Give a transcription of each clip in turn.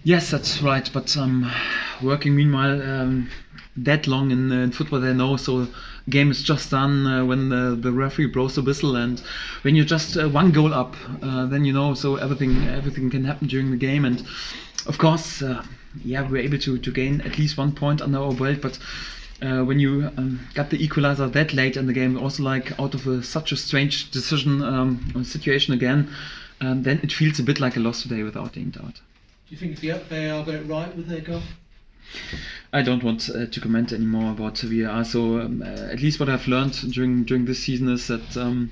Yes, that's right. But working meanwhile that long in football, they know. So game is just done when the referee blows the whistle, and when you're just one goal up, then you know. So everything can happen during the game, and of course, we're able to gain at least 1 point under our belt. But when you got the equalizer that late in the game, also like out of such a strange decision situation again, then it feels a bit like a loss today, without any doubt. Do you think VAR got it right with their goal? I don't want to comment anymore about VAR. So at least what I've learned during this season is that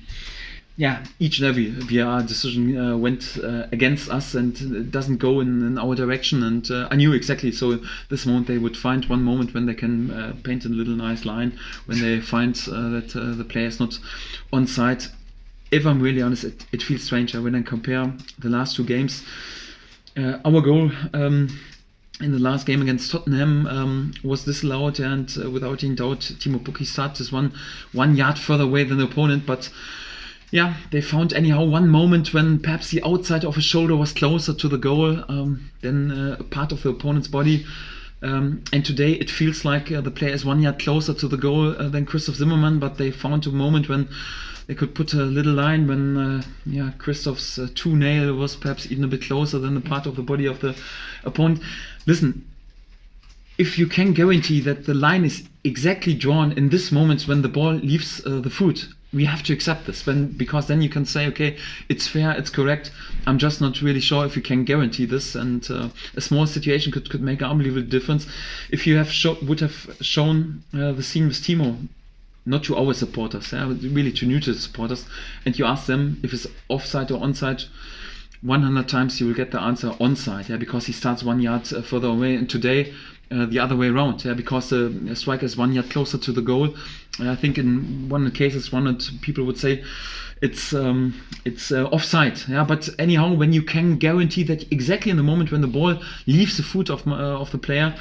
each and every VAR decision went against us, and it doesn't go in our direction. And I knew exactly. So this moment they would find one moment when they can paint a little nice line, when they find that the player is not onside. If I'm really honest, it feels strange when I compare the last two games. Our goal in the last game against Tottenham was disallowed, and without any doubt, Timo Pukki started this one yard further away than the opponent. But they found anyhow one moment when perhaps the outside of his shoulder was closer to the goal than a part of the opponent's body. And today it feels like the player is 1 yard closer to the goal than Christoph Zimmermann, but they found a moment when they could put a little line when Christoph's toe-nail was perhaps even a bit closer than the part of the body of the opponent. Listen, if you can guarantee that the line is exactly drawn in this moment when the ball leaves the foot, we have to accept this, because then you can say, okay, it's fair, it's correct. I'm just not really sure if you can guarantee this, and a small situation could make an unbelievable difference. If you would have shown the scene with Timo, not to our supporters, really to neutral supporters, and you ask them if it's offside or onside, 100 times you will get the answer onside, because he starts 1 yard further away, and today the other way around, because the striker is 1 yard closer to the goal. I think in one of the cases, people would say it's offside. But anyhow, when you can guarantee that exactly in the moment when the ball leaves the foot of the player,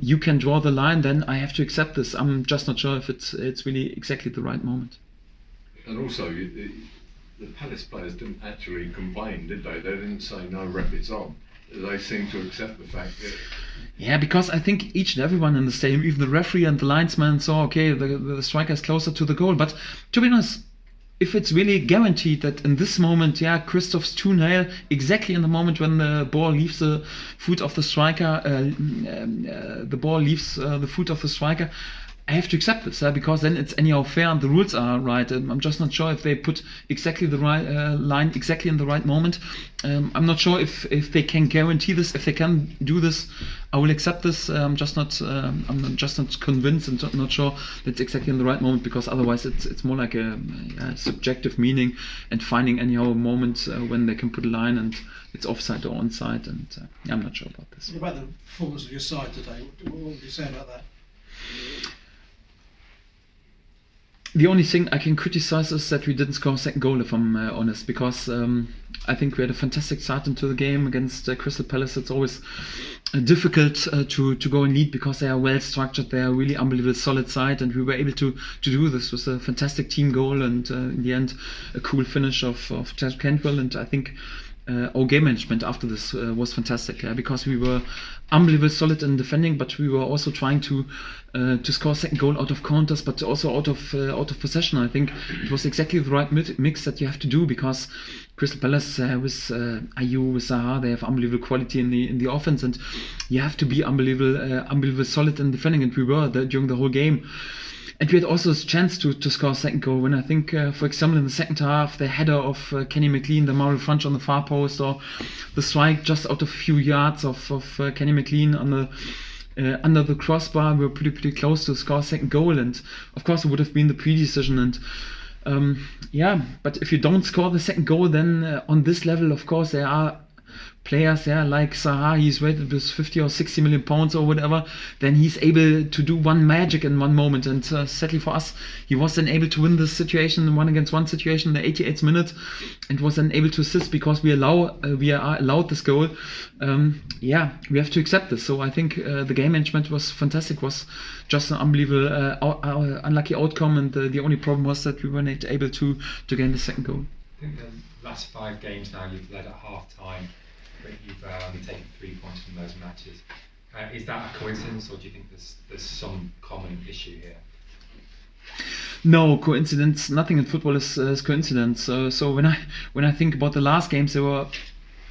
you can draw the line, then I have to accept this. I'm just not sure if it's really exactly the right moment. And also, the Palace players didn't actually complain, did they? They didn't say no, ref, it's on. They seem to accept the fact that... because I think each and everyone in the stadium, even the referee and the linesman, saw, okay, the striker is closer to the goal. But to be honest, if it's really guaranteed that in this moment, Christoph's toe-nail, exactly in the moment when the ball leaves the foot of the striker, I have to accept this, because then it's anyhow fair and the rules are right. I'm just not sure if they put exactly the right line exactly in the right moment. I'm not sure if they can guarantee this. If they can do this, I will accept this. I'm just not convinced and not sure that's exactly in the right moment, because otherwise it's more like a subjective meaning and finding anyhow a moment when they can put a line and it's offside or onside, and I'm not sure about this. What about the performance of your side today? What would you say about that? The only thing I can criticize is that we didn't score a second goal, if I'm honest, because I think we had a fantastic start into the game against Crystal Palace. It's always difficult to go in lead because they are well structured. They are really unbelievable solid side, and we were able to do this with a fantastic team goal, and in the end a cool finish of Chad Cantwell. And I think our game management after this was fantastic, because we were unbelievable solid in defending, but we were also trying to score a second goal out of counters, but also out of possession. I think it was exactly the right mix that you have to do, because Crystal Palace with Ayew, with Zaha, they have unbelievable quality in the offense, and you have to be unbelievable solid in defending, and we were during the whole game. And we had also this chance to score a second goal when I think, for example, in the second half, the header of Kenny McLean, the Mario Funch on the far post, or the strike just out of a few yards of Kenny McLean on under the crossbar. We were pretty close to score a second goal, and of course it would have been the pre-decision. And but if you don't score the second goal, then on this level, of course, there are players like Zaha, he's rated with 50 or 60 million pounds or whatever, then he's able to do one magic in one moment. And sadly for us, he was then able to win this situation, 1-against-1 situation in the 88th minute, and was then able to assist because we are allowed this goal. We have to accept this. So I think the game management was fantastic, was just an unbelievable unlucky outcome, and the only problem was that we weren't able to gain the second goal. I think the last 5 games now you've led at half time. but you've only taken 3 points from those matches. Is that a coincidence, or do you think there's some common issue here? No coincidence. Nothing in football is coincidence. So when I think about the last games, they were,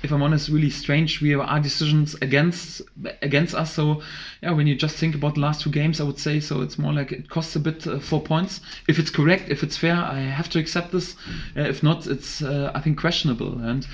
if I'm honest, really strange. Our decisions against us. So yeah, when you just think about the last 2 games, I would say so. It's more like it costs a bit 4 points. If it's correct, if it's fair, I have to accept this. If not, it's I think questionable. And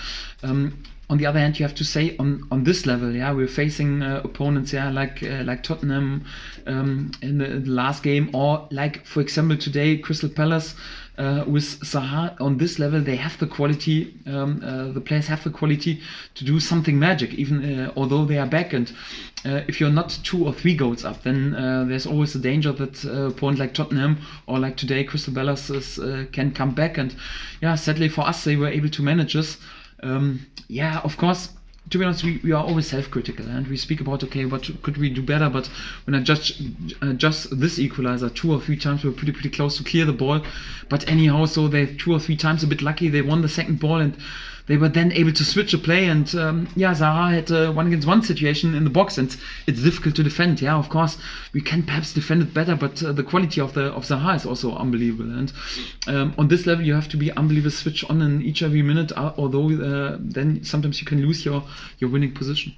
on the other hand, you have to say on this level, yeah, we're facing opponents, yeah, like Tottenham in the last game, or like, for example, today Crystal Palace with Zaha. On this level, they have the quality. The players have the quality to do something magic, even although they are back. And if you're not 2 or 3 goals up, then there's always a danger that a opponent like Tottenham or like today Crystal Palace can come back. And yeah, sadly for us, they were able to manage this. Yeah, of course, to be honest, we are always self-critical, and we speak about, okay, what could we do better? But when I judge this equalizer, 2 or 3 times we were pretty close to clear the ball. But anyhow, so they 2 or 3 times a bit lucky. They won the second ball, and they were then able to switch a play. And yeah, Zaha had a 1-against-1 situation in the box, and it's difficult to defend. Yeah, of course, we can perhaps defend it better, but the quality of Zaha is also unbelievable. And on this level, you have to be unbelievable, switch on in each every minute. Although then sometimes you can lose your winning position.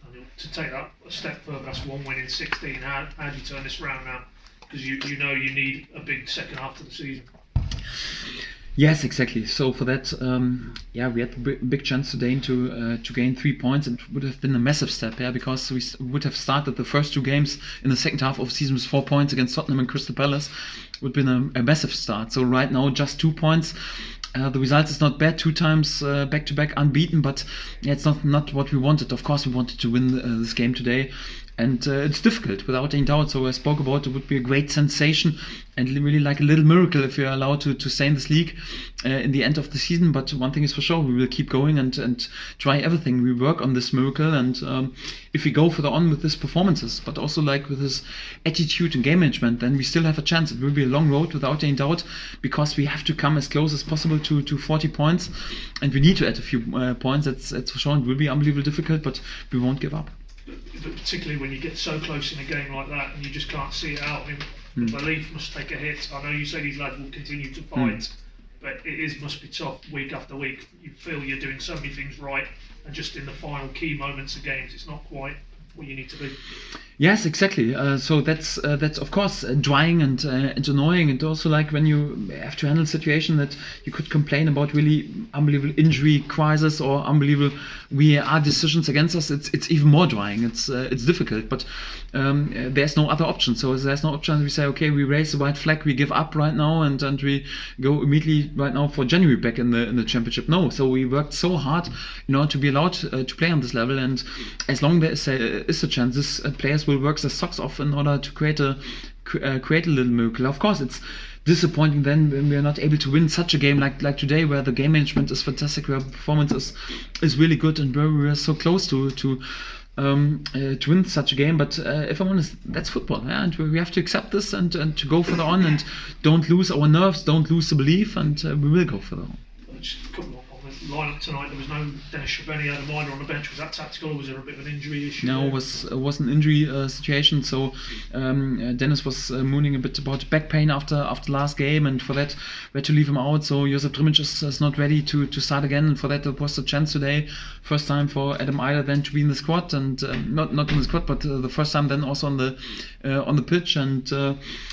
Daniel, to take that a step further, that's 1 win in 16. How do you turn this round now? Because you know you need a big second half of the season. Yes, exactly. So for that, yeah, we had a big chance today to gain 3 points. It would have been a massive step, yeah, because we would have started the first 2 games in the second half of the season with 4 points against Tottenham and Crystal Palace. It would have been a massive start. So right now, just 2 points. The result is not bad, 2 times back-to-back unbeaten, but yeah, it's not what we wanted. Of course, we wanted to win this game today. And it's difficult, without any doubt. So I spoke about it would be a great sensation and really like a little miracle if you're allowed to stay in this league in the end of the season. But one thing is for sure, we will keep going and try everything. We work on this miracle, and if we go further on with these performances, but also like with this attitude and game management, then we still have a chance. It will be a long road, without any doubt, because we have to come as close as possible to 40 points, and we need to add a few points. That's for sure. It will be unbelievably difficult, but we won't give up. But particularly when you get so close in a game like that and you just can't see it out. I mean, the belief must take a hit. I know you say these lads will continue to fight, but it must be tough week after week. You feel you're doing so many things right, and just in the final key moments of games, it's not quite where you need to be. Yes, exactly. So that's of course drying and annoying, and also like when you have to handle a situation that you could complain about really unbelievable injury crisis or unbelievable VAR decisions against us. It's even more drying. It's difficult, but there's no other option. So there's no option. We say, okay, we raise the white flag, we give up right now, and we go immediately right now for January back in the championship. No, so we worked so hard, to be allowed to play on this level, and as long as there is a chance, this players will work their socks off in order to create a little miracle. Of course, it's disappointing then when we are not able to win such a game like today, where the game management is fantastic, where performance is really good, and where we are so close to win such a game. But if I'm honest, that's football, yeah? And we have to accept this and to go further on, and don't lose our nerves, don't lose the belief, and we will go further on. Just a couple on the lineup tonight. There was no Dennis Shabeni, had a minor on the bench. Was that tactical, or was there a bit of an injury issue? No, it was an injury situation. So Dennis was mooning a bit about back pain after last game, and for that we had to leave him out. So Josip Drmic is not ready to start again, and for that there was a chance today, first time for Adam Eiler then to be in the squad, and not in the squad, but the first time then also on the pitch. And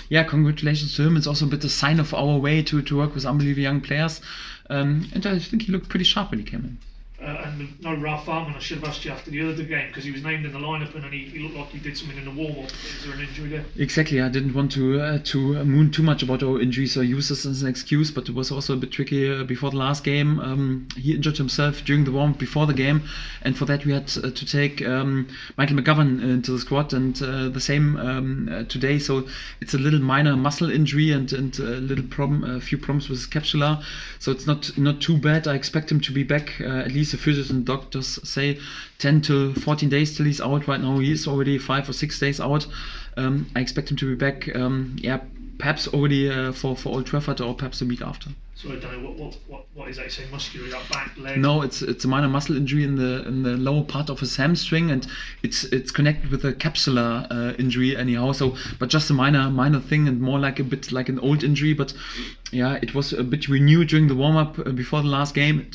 yeah, congratulations to him. It's also a bit a sign of our way to work with unbelievable young players. And I think he looked pretty sharp when he came in. And no Ralph Farman, I should have asked you after the other game, because he was named in the lineup and he looked like he did something in the warm-up. Is there an injury there? Exactly, I didn't want to moon too much about our injuries or use this as an excuse, but it was also a bit tricky before the last game. He injured himself during the warm-up before the game, and for that we had to take Michael McGovern into the squad, and the same today. So it's a little minor muscle injury and a few problems with his capsula. So it's not too bad. I expect him to be back at least. The physios and doctors say 10 to 14 days till he's out. Right now he is already 5 or 6 days out. I expect him to be back perhaps already for Old Trafford or perhaps a week after. So I don't know what is that? You say muscular, that back leg? No, it's a minor muscle injury in the lower part of his hamstring, and it's connected with a capsular injury anyhow. So, but just a minor thing, and more like a bit like an old injury. But yeah, it was a bit renewed during the warm up before the last game.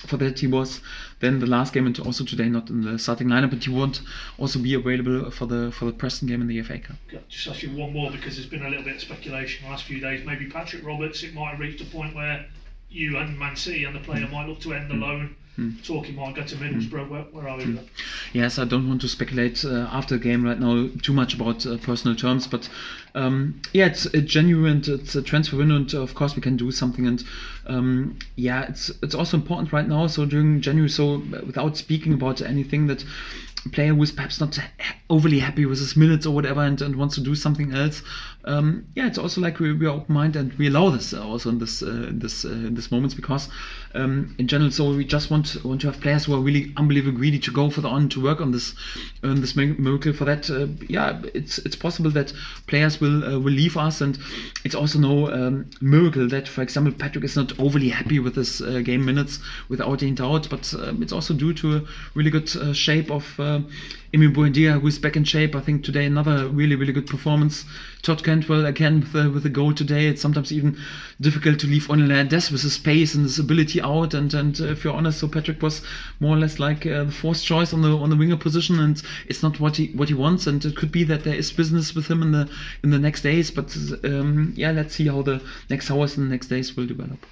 For that, he was then the last game, and also today not in the starting lineup, but he won't also be available for the Preston game in the FA Cup. Just ask you one more, because there's been a little bit of speculation the last few days. Maybe Patrick Roberts, it might have reached a point where you and Man City and the player might look to end the loan. Talking might go to Middlesbrough. Where are we with that? Yes, I don't want to speculate after the game right now too much about personal terms, but yeah, it's genuine. It's a transfer window, and of course we can do something. And yeah, it's also important right now. So during January, so without speaking about anything, that a player who is perhaps not overly happy with his minutes or whatever, and wants to do something else. Yeah, it's also like we are open-minded, and we allow this also in this moments, because in general, so we just want to have players who are really unbelievably greedy to go for the on, to work on this miracle. For that, yeah, it's possible that players will leave us, and it's also no miracle that, for example, Patrick is not overly happy with his game minutes, without any doubt. But it's also due to a really good shape of Emi Buendia, who is back in shape. I think today another really good performance. Todd Cantwell again with a goal today. It's sometimes even difficult to leave Only Hernandez with his pace and his ability out. And if you're honest, so Patrick was more or less like the fourth choice on the winger position, and it's not what he wants. And it could be that there is business with him in the next days. But yeah, let's see how the next hours and the next days will develop.